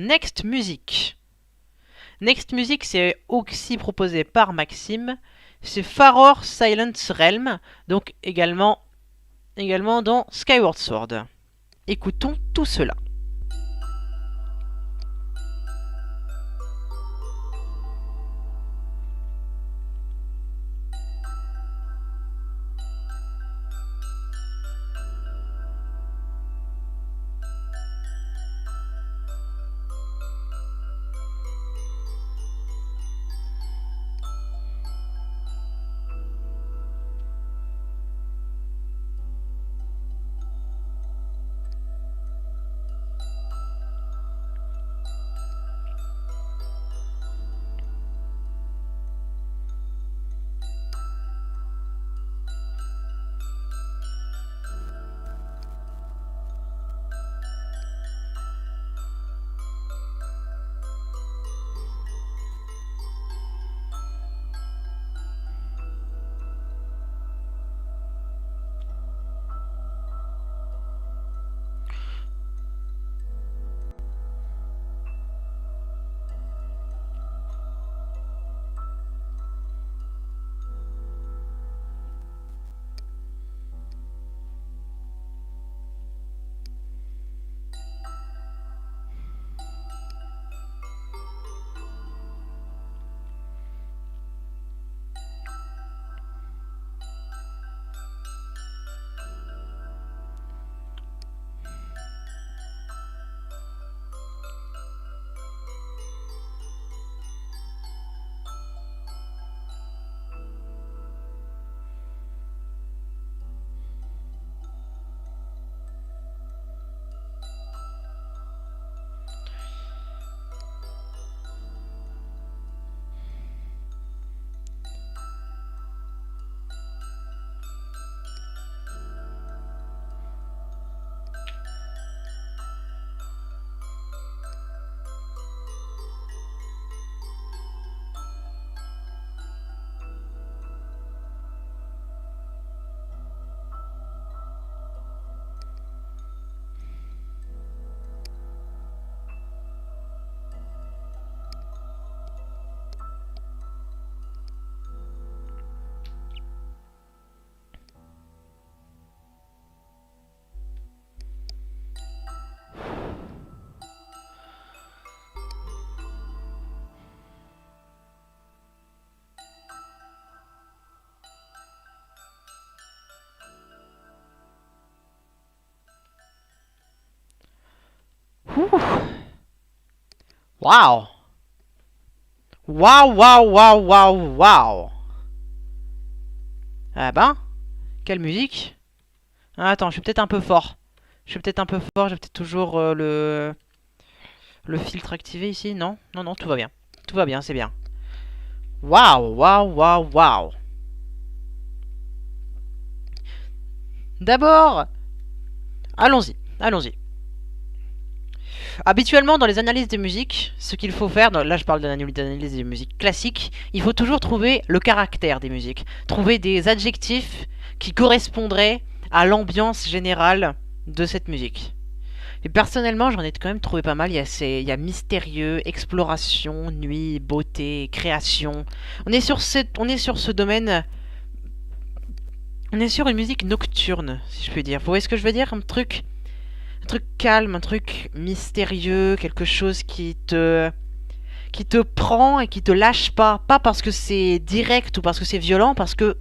Next Music. Next Music, c'est aussi proposé par Maxime. C'est Faror Silent Realm, donc également dans Skyward Sword. Écoutons tout cela. Waouh! Waouh, waouh, waouh, waouh, waouh! Ah ben, quelle musique! Ah, attends, je suis peut-être un peu fort. J'ai peut-être toujours le filtre activé ici. Non, non, non, tout va bien. Tout va bien, c'est bien. Waouh, waouh, waouh, waouh! D'abord, allons-y, allons-y. Habituellement, dans les analyses de musique, ce qu'il faut faire, là je parle d'analyse des musiques classiques, il faut toujours trouver le caractère des musiques. Trouver des adjectifs qui correspondraient à l'ambiance générale de cette musique. Et personnellement, j'en ai quand même trouvé pas mal. Il y a mystérieux, exploration, nuit, beauté, création. On est sur ce domaine. On est sur une musique nocturne, si je puis dire. Vous voyez ce que je veux dire? Un truc calme, un truc mystérieux, quelque chose qui te prend et qui te lâche pas. Pas parce que c'est direct ou parce que c'est violent, parce que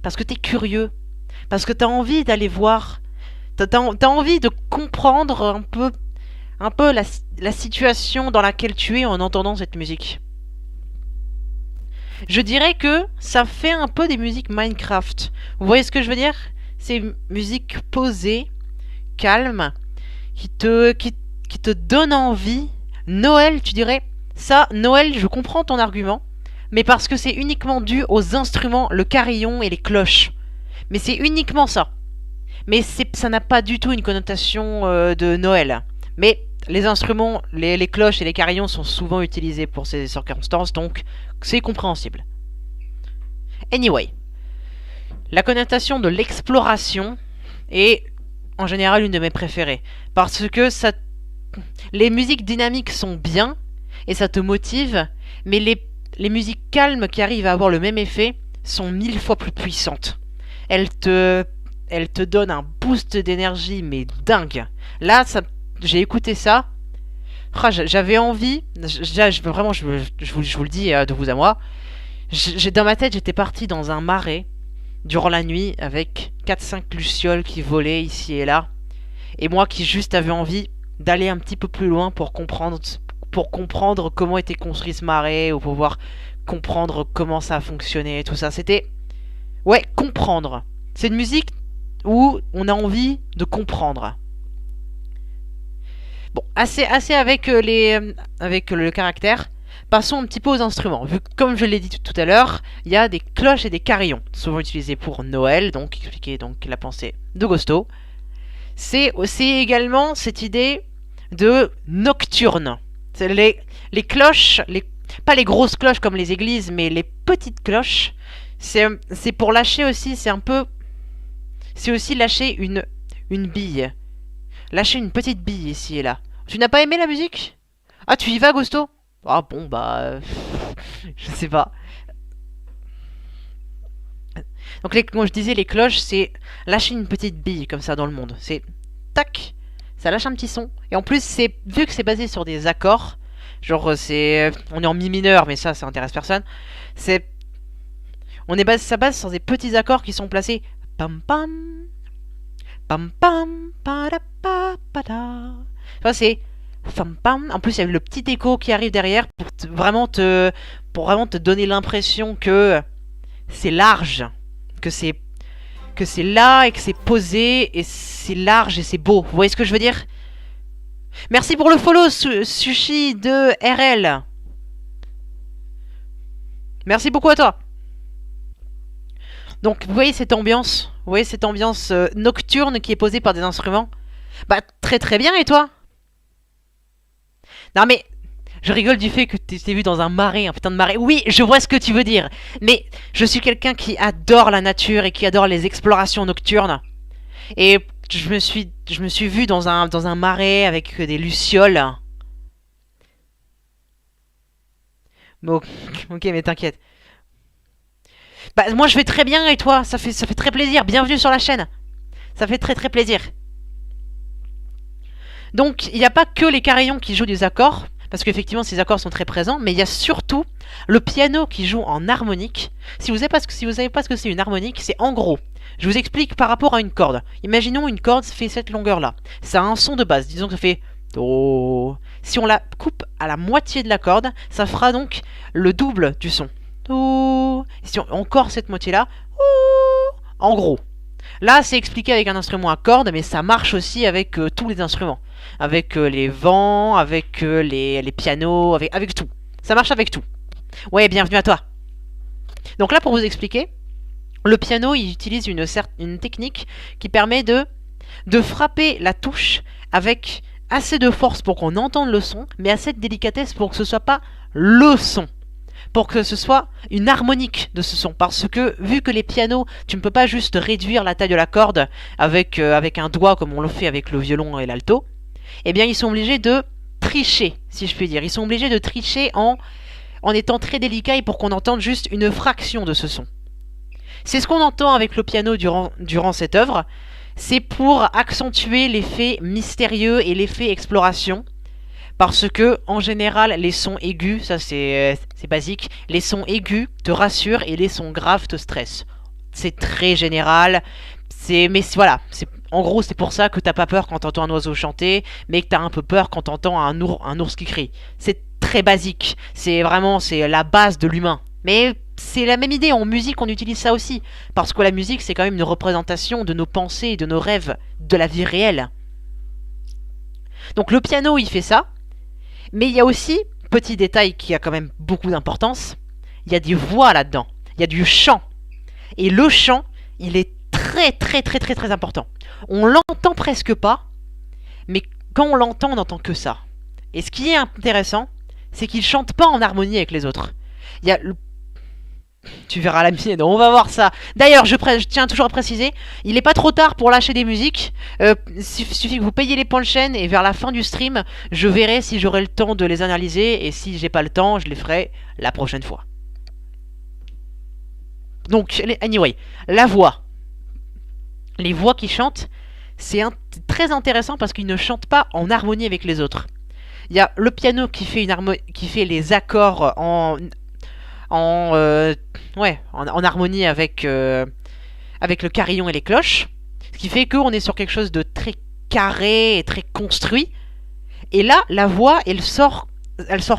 t'es curieux. Parce que t'as envie d'aller voir. T'as envie de comprendre un peu la situation dans laquelle tu es en entendant cette musique. Je dirais que ça fait un peu des musiques Minecraft. Vous voyez ce que je veux dire? C'est une musique posée, calme, qui te donne envie. Noël, tu dirais, ça, Noël, je comprends ton argument, mais parce que c'est uniquement dû aux instruments, le carillon et les cloches. Mais c'est uniquement ça. Mais ça n'a pas du tout une connotation de Noël. Mais les instruments, les cloches et les carillons sont souvent utilisés pour ces circonstances, donc c'est compréhensible. Anyway, la connotation de l'exploration est en général une de mes préférées, parce que ça les musiques dynamiques sont bien et ça te motive, mais les musiques calmes qui arrivent à avoir le même effet sont 1000 fois plus puissantes. Elles te, elles te donnent un boost d'énergie, mais dingue. Là, j'ai écouté ça. J'avais envie, vraiment, je vous le dis de vous à moi. Dans ma tête, j'étais parti dans un marais durant la nuit avec 4-5 lucioles qui volaient ici et là. Et moi qui juste avais envie d'aller un petit peu plus loin pour comprendre comment était construit ce marais, ou pour pouvoir comprendre comment ça fonctionnait, tout ça. C'était... Ouais, comprendre. C'est une musique où on a envie de comprendre. Bon, assez avec avec le caractère. Passons un petit peu aux instruments. Vu que, comme je l'ai dit tout à l'heure, il y a des cloches et des carillons, souvent utilisés pour Noël, donc expliquer donc la pensée de Gosto. C'est aussi également cette idée de nocturne. C'est les cloches, pas les grosses cloches comme les églises, mais les petites cloches. C'est pour lâcher aussi, c'est aussi lâcher une bille. Lâcher une petite bille ici et là. Tu n'as pas aimé la musique? Ah, tu y vas, Gosto? Ah bon, bah... je sais pas. Donc, comme je disais, les cloches, c'est lâcher une petite bille comme ça dans le monde. C'est... Tac, ça lâche un petit son. Et en plus, vu que c'est basé sur des accords, genre, on est en mi mineur, mais ça intéresse personne. Ça base sur des petits accords qui sont placés... Pam pam... Pam pam... Pa-da-pa-pa-da. Enfin, c'est... Pam pam. En plus, il y a le petit écho qui arrive derrière pour vraiment te donner l'impression que c'est large, que c'est là et que c'est posé et c'est large et c'est beau. Vous voyez ce que je veux dire? Merci pour le follow, Sushi de RL. Merci beaucoup à toi. Donc, vous voyez cette ambiance? Vous voyez cette ambiance nocturne qui est posée par des instruments? Bah, très très bien, et toi? Non mais, je rigole du fait que tu t'es vu dans un marais, un putain de marais. Oui, je vois ce que tu veux dire. Mais je suis quelqu'un qui adore la nature et qui adore les explorations nocturnes. Et je me suis vu dans un marais avec des lucioles. Ok, mais t'inquiète. Bah, moi je vais très bien, et toi? Ça fait très plaisir. Bienvenue sur la chaîne. Ça fait très très plaisir. Donc, il n'y a pas que les carillons qui jouent des accords, parce qu'effectivement, ces accords sont très présents, mais il y a surtout le piano qui joue en harmonique. Si vous savez pas ce que c'est une harmonique, c'est en gros, je vous explique par rapport à une corde. Imaginons une corde fait cette longueur-là. Ça a un son de base, disons que ça fait Do. Si on la coupe à la moitié de la corde, ça fera donc le double du son. Do. Et si on encore cette moitié-là, en gros. Là, c'est expliqué avec un instrument à cordes, mais ça marche aussi avec tous les instruments. Avec les vents, avec les pianos, avec tout. Ça marche avec tout. Ouais, bienvenue à toi. Donc là, pour vous expliquer, le piano, il utilise une technique qui permet de frapper la touche avec assez de force pour qu'on entende le son, mais assez de délicatesse pour que ce soit pas le son. Pour que ce soit une harmonique de ce son. Parce que, vu que les pianos, tu ne peux pas juste réduire la taille de la corde avec un doigt comme on le fait avec le violon et l'alto, eh bien ils sont obligés de tricher, si je puis dire. Ils sont obligés de tricher en étant très délicats et pour qu'on entende juste une fraction de ce son. C'est ce qu'on entend avec le piano durant cette œuvre. C'est pour accentuer l'effet mystérieux et l'effet exploration. Parce que, en général, les sons aigus, ça c'est basique, les sons aigus te rassurent et les sons graves te stressent. C'est très général, mais voilà, en gros c'est pour ça que t'as pas peur quand t'entends un oiseau chanter, mais que t'as un peu peur quand t'entends un ours qui crie. C'est très basique, c'est la base de l'humain. Mais c'est la même idée, en musique on utilise ça aussi, parce que la musique c'est quand même une représentation de nos pensées et de nos rêves, de la vie réelle. Donc le piano il fait ça. Mais il y a aussi, petit détail qui a quand même beaucoup d'importance, il y a des voix là-dedans, il y a du chant. Et le chant, il est très très très très très important. On l'entend presque pas, mais quand on l'entend, on n'entend que ça. Et ce qui est intéressant, c'est qu'il chante pas en harmonie avec les autres. Il y a Tu verras la mienne, on va voir ça. D'ailleurs, je tiens toujours à préciser, il n'est pas trop tard pour lâcher des musiques. Il suffit que vous payiez les points de chaîne et vers la fin du stream, je verrai si j'aurai le temps de les analyser. Et si j'ai pas le temps, je les ferai la prochaine fois. Donc, anyway, la voix. Les voix qui chantent, c'est très intéressant parce qu'ils ne chantent pas en harmonie avec les autres. Il y a le piano qui fait les accords en harmonie avec le carillon et les cloches. Ce qui fait qu'on est sur quelque chose de très carré et très construit. Et là, la voix, elle sort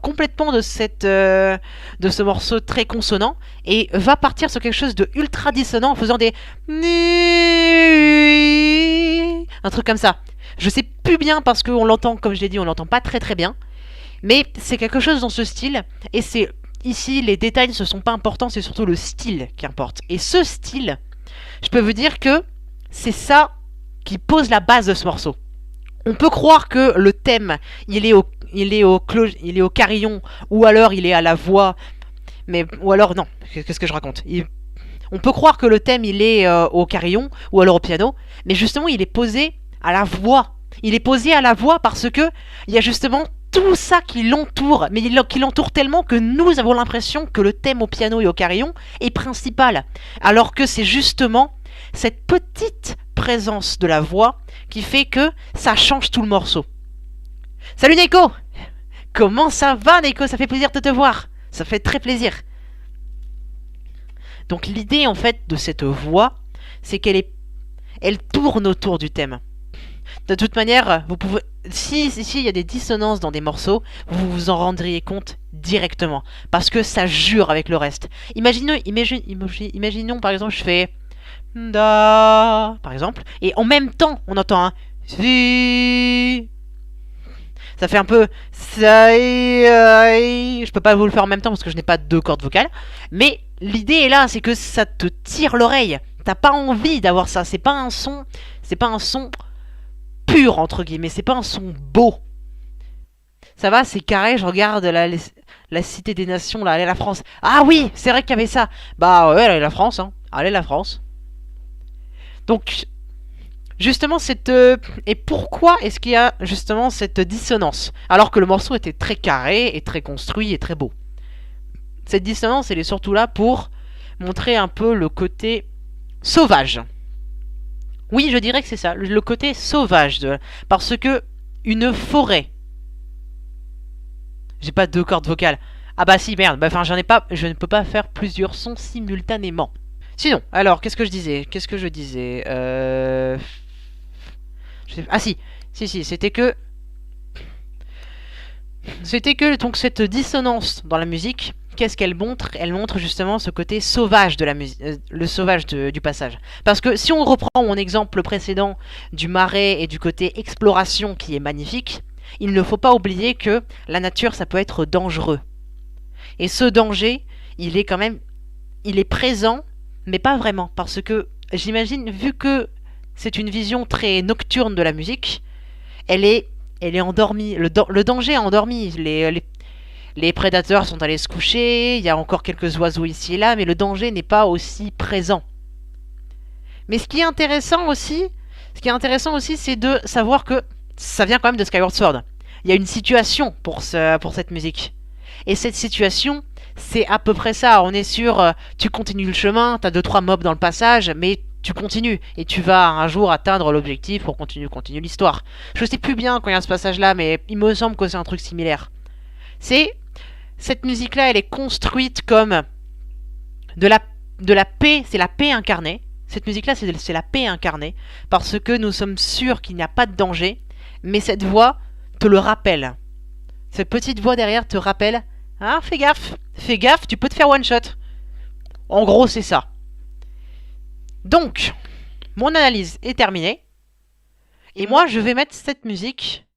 complètement de ce morceau très consonant et va partir sur quelque chose de ultra dissonant en faisant des... un truc comme ça. Je sais plus bien parce qu'on l'entend, comme je l'ai dit, on l'entend pas très très bien. Mais c'est quelque chose dans ce style. Et c'est ici, les détails ne sont pas importants, c'est surtout le style qui importe. Et ce style, je peux vous dire que c'est ça qui pose la base de ce morceau. On peut croire que le thème, il est au carillon, ou alors il est à la voix. Ou alors, non, qu'est-ce que je raconte? On peut croire que le thème, il est au carillon, ou alors au piano. Mais justement, il est posé à la voix. Il est posé à la voix parce que il y a justement tout ça qui l'entoure, mais qui l'entoure tellement que nous avons l'impression que le thème au piano et au carillon est principal, alors que c'est justement cette petite présence de la voix qui fait que ça change tout le morceau. Salut Neko! Comment ça va Neko? Ça fait plaisir de te voir, ça fait très plaisir. Donc l'idée en fait de cette voix, c'est elle tourne autour du thème. De toute manière, vous pouvez, si il y a des dissonances dans des morceaux, vous vous en rendriez compte directement, parce que ça jure avec le reste. Imaginons par exemple, je fais da, par exemple, et en même temps, on entend un si. Ça fait un peu je peux pas vous le faire en même temps parce que je n'ai pas deux cordes vocales, mais l'idée est là, c'est que ça te tire l'oreille. T'as pas envie d'avoir ça. C'est pas un son pur entre guillemets. C'est pas un son beau. Ça va, c'est carré. Je regarde la Cité des Nations là. Allez la France. Ah oui, c'est vrai qu'il y avait ça. Bah ouais, allez la France. Hein. Allez la France. Donc justement et pourquoi est-ce qu'il y a justement cette dissonance alors que le morceau était très carré et très construit et très beau? Cette dissonance, elle est surtout là pour montrer un peu le côté sauvage. Oui, je dirais que c'est ça, le côté sauvage parce que une forêt. J'ai pas deux cordes vocales. Ah bah si, merde. Bah, enfin, je ne peux pas faire plusieurs sons simultanément. Sinon, alors, qu'est-ce que je disais? Ah si, c'était que donc cette dissonance dans la musique, qu'est-ce qu'elle montre? Elle montre justement ce côté sauvage de la musique, le sauvage du passage. Parce que si on reprend mon exemple précédent du marais et du côté exploration qui est magnifique, il ne faut pas oublier que la nature, ça peut être dangereux. Et ce danger, il est présent, mais pas vraiment, parce que j'imagine, vu que c'est une vision très nocturne de la musique, elle est endormie. Le danger est endormi. Les prédateurs sont allés se coucher. Il y a encore quelques oiseaux ici et là, mais le danger n'est pas aussi présent. Mais ce qui est intéressant aussi, c'est de savoir que ça vient quand même de Skyward Sword. Il y a une situation pour cette musique. Et cette situation, c'est à peu près ça. On est sur, tu continues le chemin, t'as 2-3 mobs dans le passage, mais tu continues et tu vas un jour atteindre l'objectif pour continuer l'histoire. Je sais plus bien quand il y a ce passage là, mais il me semble que c'est un truc similaire. Cette musique là, elle est construite comme de la paix, c'est la paix incarnée. Cette musique là, c'est la paix incarnée parce que nous sommes sûrs qu'il n'y a pas de danger, mais cette voix te le rappelle. Cette petite voix derrière te rappelle, ah fais gaffe, tu peux te faire one shot. En gros, c'est ça. Donc, mon analyse est terminée. Et moi, je vais mettre cette musique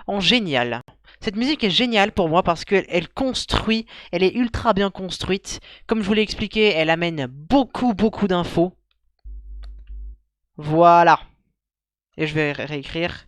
en génial. Cette musique est géniale pour moi parce qu'elle elle est ultra bien construite. Comme je vous l'ai expliqué, elle amène beaucoup d'infos. Voilà. Et je vais réécrire.